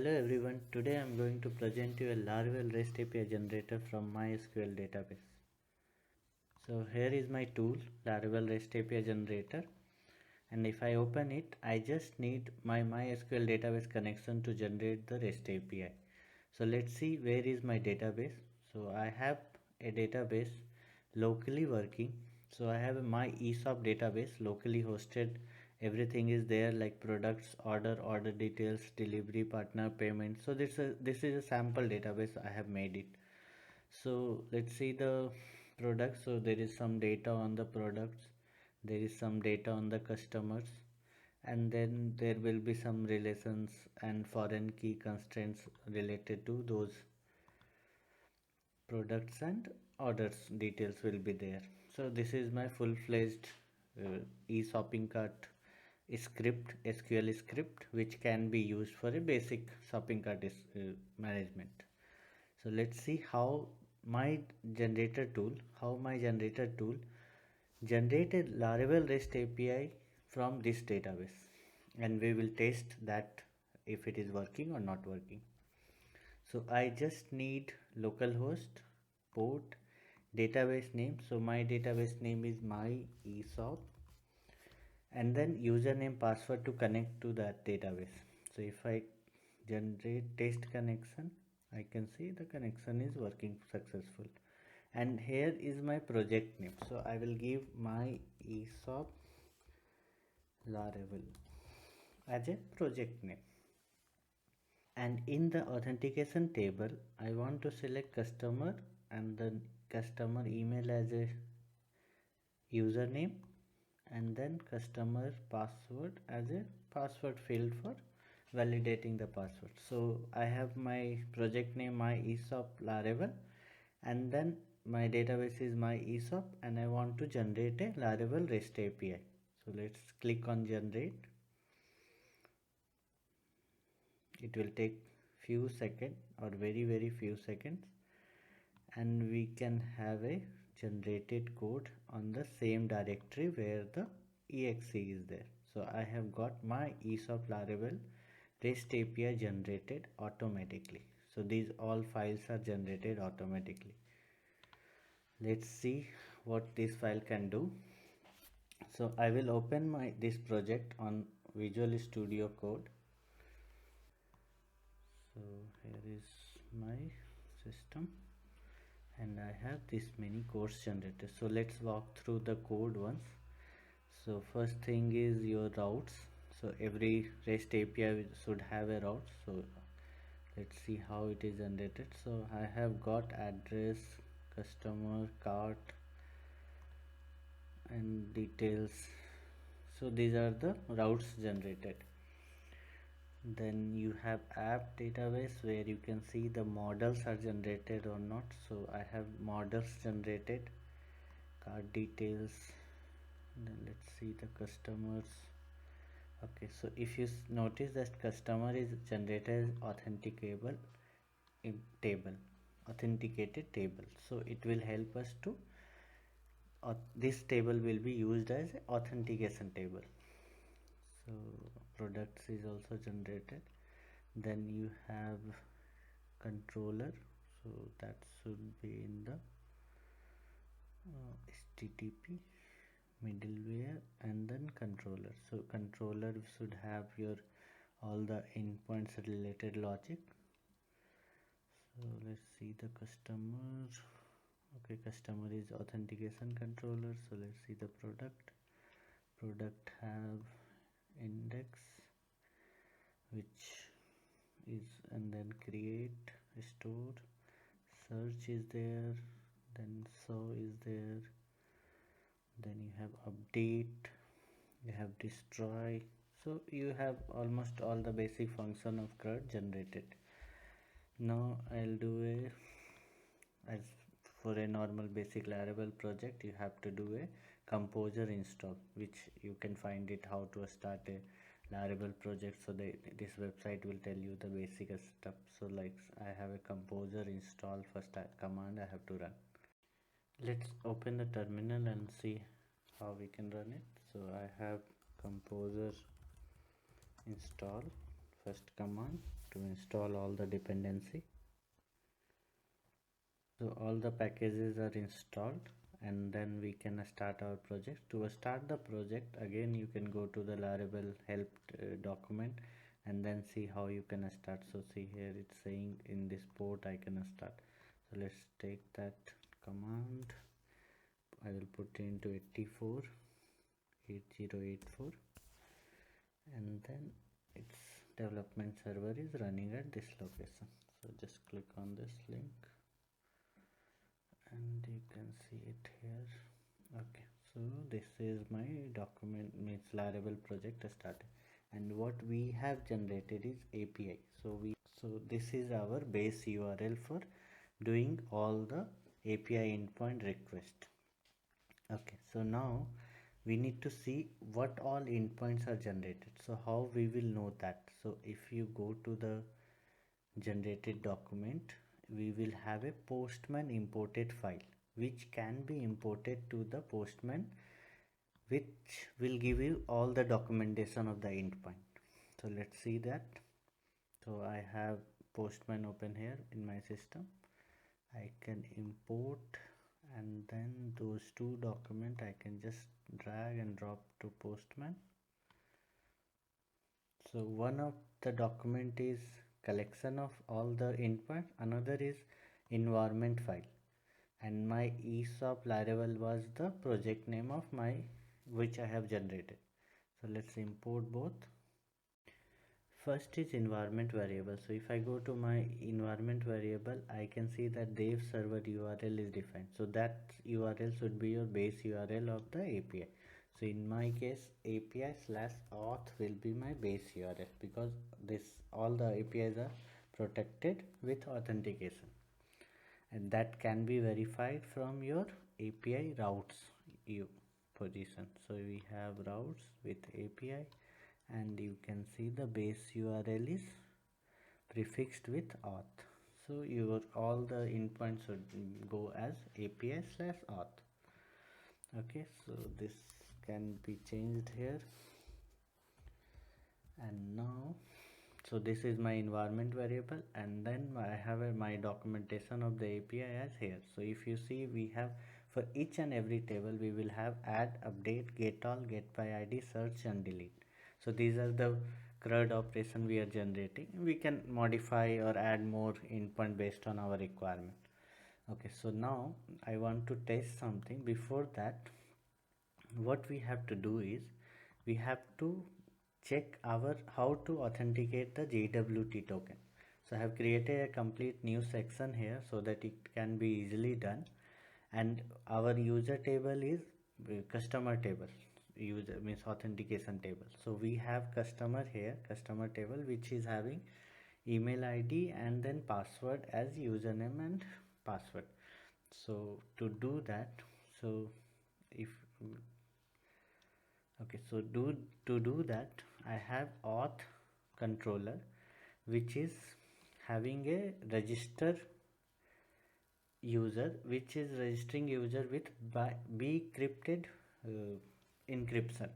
Hello everyone, today I am going to present you a Laravel REST API generator from MySQL database. So here is my tool, Laravel REST API generator, and if I open it, I just need my MySQL database connection to generate the REST API. So let's see where is my database. So I have a database locally working. So I have my ESOP database locally hosted. Everything is there like products, order details, delivery partner, payment. So this is a sample database I have made it. So let's see the products. So there is some data on the products, there is some data on the customers, and then there will be some relations and foreign key constraints related to those products, and orders details will be there. So this is my full-fledged e-shopping cart script, SQL script, which can be used for a basic shopping cart management. So let's see my how my generator tool generated Laravel REST API from this database, and we will test that if it is working or not working. So I just need localhost, port, database name. So my database name is my ESOP, and then username, password to connect to that database. So if I generate test connection, I can see the connection is working successful. And here is my project name. So I will give my ESOP Laravel as a project name. And in the authentication table, I want to select customer and then customer email as a username, and then customer password as a password field for validating the password. So I have my project name, my ESOP Laravel, and then my database is my ESOP, and I want to generate a Laravel REST API. So let's click on generate. It will take few seconds or very few seconds, and we can have a generated code on the same directory where the exe is there. So I have got my ESOP Laravel REST API generated automatically. So these all files are generated automatically. Let's see what this file can do. So I will open this project on Visual Studio Code. So here is my system, and I have this many codes generated. So let's walk through the code once. So first thing is your routes. So every REST API should have a route. So let's see how it is generated. So I have got address, customer, cart, and details. So these are the routes generated. Then you have app database where you can see the models are generated or not. So I have models generated, card details. Then let's see the customers. Okay, so if you notice that customer is generated as authenticable table, authenticated table. So it will help us to this table will be used as authentication table. So products is also generated. Then you have controller, so that should be in the HTTP middleware, and then controller. So controller should have your all the endpoints related logic. So let's see the customer. Okay, customer is authentication controller. So let's see the product have index, which is, and then create, store, search is there, then show is there, then you have update, you have destroy. So you have almost all the basic function of CRUD generated. Now I'll do as for a normal basic Laravel project, you have to do a composer install, which you can find it how to start a Laravel project. So this website will tell you the basic stuff. So like I have a composer install first command I have to run. Let's open the terminal and see how we can run it. So I have composer install first command to install all the dependency. So all the packages are installed, and then we can start our project. To start the project, again you can go to the Laravel help document and then see how you can start. So see here it's saying in this port I can start. So let's take that command. I will put it into 8084, and then its development server is running at this location. So just click on this link and you can see it here. Okay, so this is my document, means Laravel project started, and what we have generated is API. So this is our base URL for doing all the API endpoint request. Okay, so now we need to see what all endpoints are generated. So how we will know that? So if you go to the generated document, we will have a Postman imported file which can be imported to the Postman, which will give you all the documentation of the endpoint. So let's see that. So I have Postman open here in my system. I can import, and then those two documents I can just drag and drop to Postman. So one of the document is collection of all the endpoints, another is environment file, and my ESOP Laravel was the project name of my which I have generated. So let's import both. First is environment variable. So if I go to my environment variable, I can see that dev server URL is defined. So that URL should be your base URL of the API. So in my case, API/auth will be my base URL, because this all the APIs are protected with authentication, and that can be verified from your API routes position. So we have routes with API, and you can see the base URL is prefixed with auth. So your all the endpoints should go as API/auth. Okay, so this can be changed here, and now so this is my environment variable, and then I have my documentation of the API as here. So if you see, we have for each and every table we will have add, update, get all, get by ID, search and delete. So these are the CRUD operation we are generating. We can modify or add more endpoint based on our requirement. Okay, so now I want to test something. Before that, what we have to do is we have to check our how to authenticate the JWT token. So I have created a complete new section here so that it can be easily done, and our user table is customer table. User means authentication table. So we have customer here, customer table, which is having email ID and then password as username and password. So to do that, so if okay, so to do that, I have auth controller, which is having a register user, which is registering user with bcrypted encryption,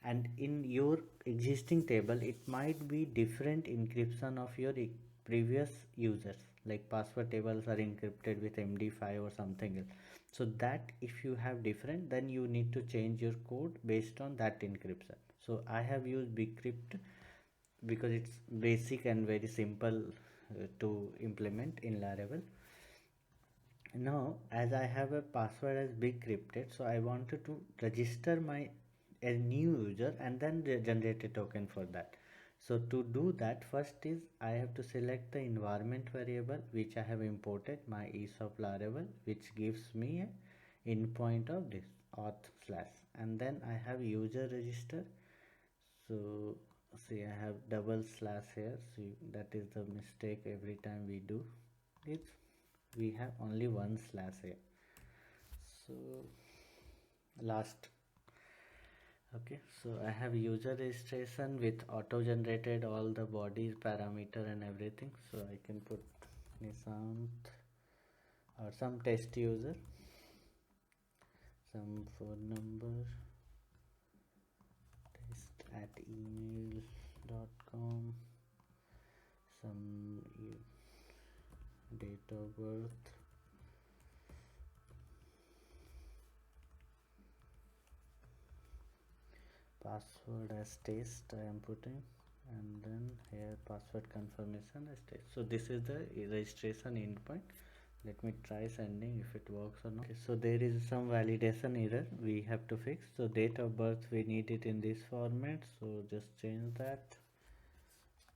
and in your existing table it might be different encryption of your previous users, like password tables are encrypted with MD5 or something else. So that if you have different, then you need to change your code based on that encryption. So I have used bcrypt because it's basic and very simple to implement in Laravel. Now as I have a password as bcrypted, so I wanted to register my a new user and then generate a token for that. So to do that, first is I have to select the environment variable which I have imported, my ESOP Laravel, which gives me a endpoint of this auth slash, and then I have user register. So see, I have double slash here, so that is the mistake every time we do it. We have only one slash here. So last, okay, so I have user registration with auto generated all the bodies parameter and everything. So I can put Nishant or some test user, some phone number, test@email.com, some date of birth, password as test I am putting, and then here password confirmation as test. So this is the registration endpoint. Let me try sending if it works or not. Okay, so there is some validation error we have to fix. So date of birth we need it in this format, so just change that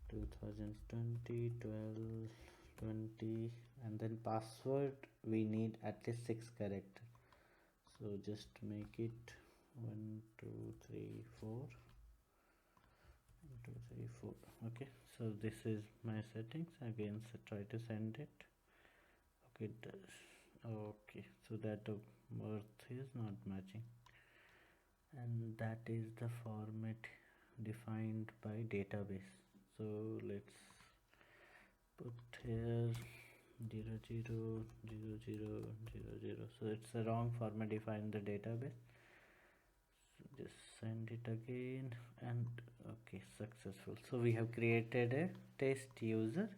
2020 12 20, and then password we need at least 6 characters, so just make it 1 2 3 4 1 2 3 4. Okay, so this is my settings again, so try to send it. Okay, it does. Okay, so that birth is not matching, and that is the format defined by database. So let's put here 0 0 0 0 0 0. So it's the wrong format defined the database. So just send it again, and okay, successful. So we have created a test user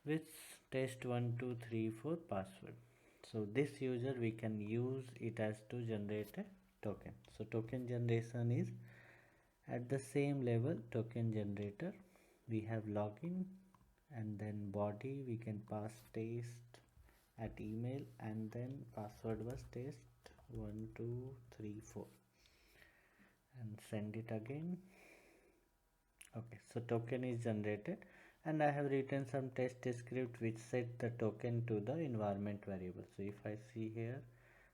with test1234 password. So this user we can use it as to generate a token. So token generation is at the same level token generator. We have login, and then body we can pass test at email, and then password was test1234, and send it again. Okay, so token is generated, and I have written some test script which set the token to the environment variable. So if I see here,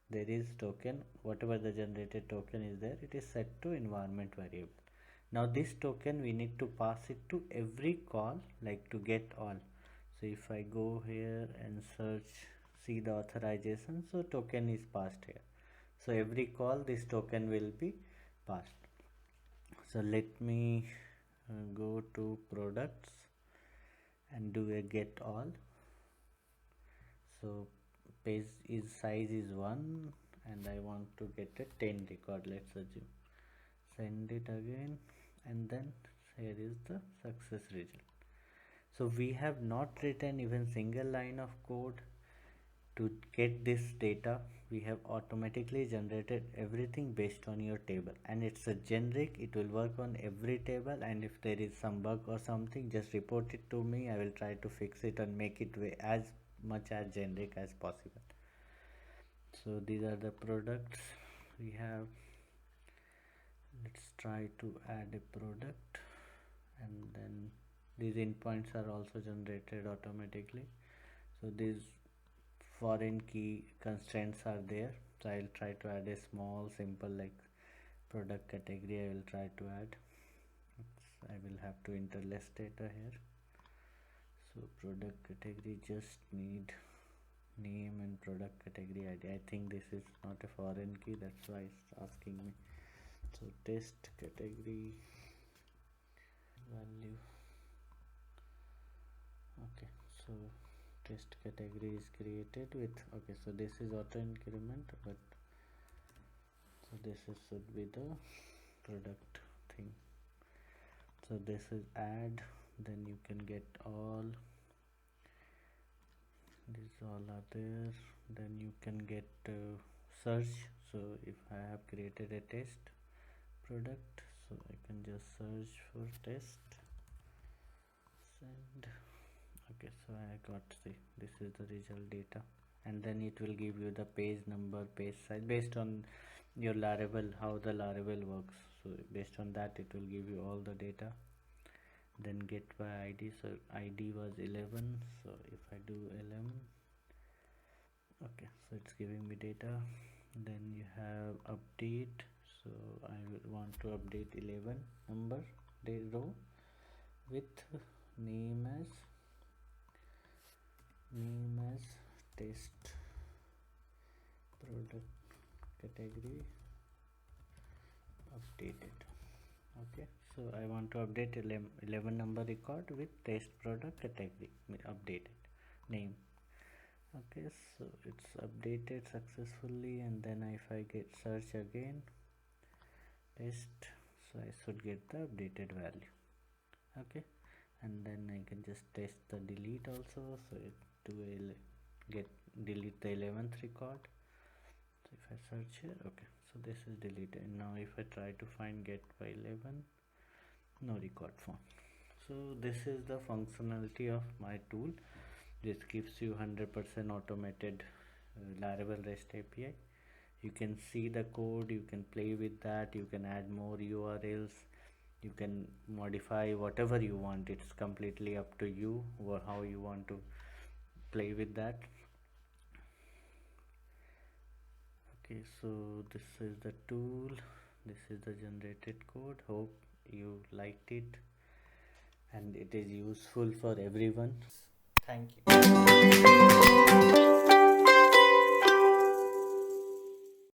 there is token, whatever the generated token is there, it is set to environment variable. Now this token we need to pass it to every call, like to get all. So if I go here and search, see the authorization, so token is passed here. So every call this token will be passed. So let me go to products and do a get all. So page is size is 1, and I want to get a 10 record, let's assume. Send it again, and then here is the success result. So we have not written even single line of code to get this data. We have automatically generated everything based on your table, and it's a generic, it will work on every table, and if there is some bug or something, just report it to me. I will try to fix it and make it as much as generic as possible. So these are the products we have. Let's try to add a product, and then these endpoints are also generated automatically. So these foreign key constraints are there, so I'll try to add a small simple like product category. I will try to add. I will have to enter less data here. So product category just need name and product category ID. I think this is not a foreign key, that's why it's asking me. So test category value. Okay, so test category is created with, okay, so this is auto increment, but so this is should be the product thing. So this is add, then you can get all, these all are there. Then you can get search. So if I have created a test product, so I can just search for test, send. Okay, so I got, see, this is the result data, and then it will give you the page number, page size based on your Laravel, how the Laravel works. So based on that it will give you all the data. Then get by ID, so ID was 11, so if I do 11, okay, so it's giving me data. Then you have update, so I will want to update 11 number row with name as test product category updated. Okay, so I want to update 11 number record with test product category updated name. Okay, so it's updated successfully, and then if I get search again test, so I should get the updated value. Okay, and then I can just test the delete also. So it will get delete the 11th record. So if I search here, okay, so this is deleted. Now if I try to find get by 11, no record found. So this is the functionality of my tool. This gives you 100% automated Laravel REST API. You can see the code, you can play with that, you can add more URLs, you can modify whatever you want. It's completely up to you how you want to play with that. Okay, so this is the tool, this is the generated code. Hope you liked it and it is useful for everyone. Thank you.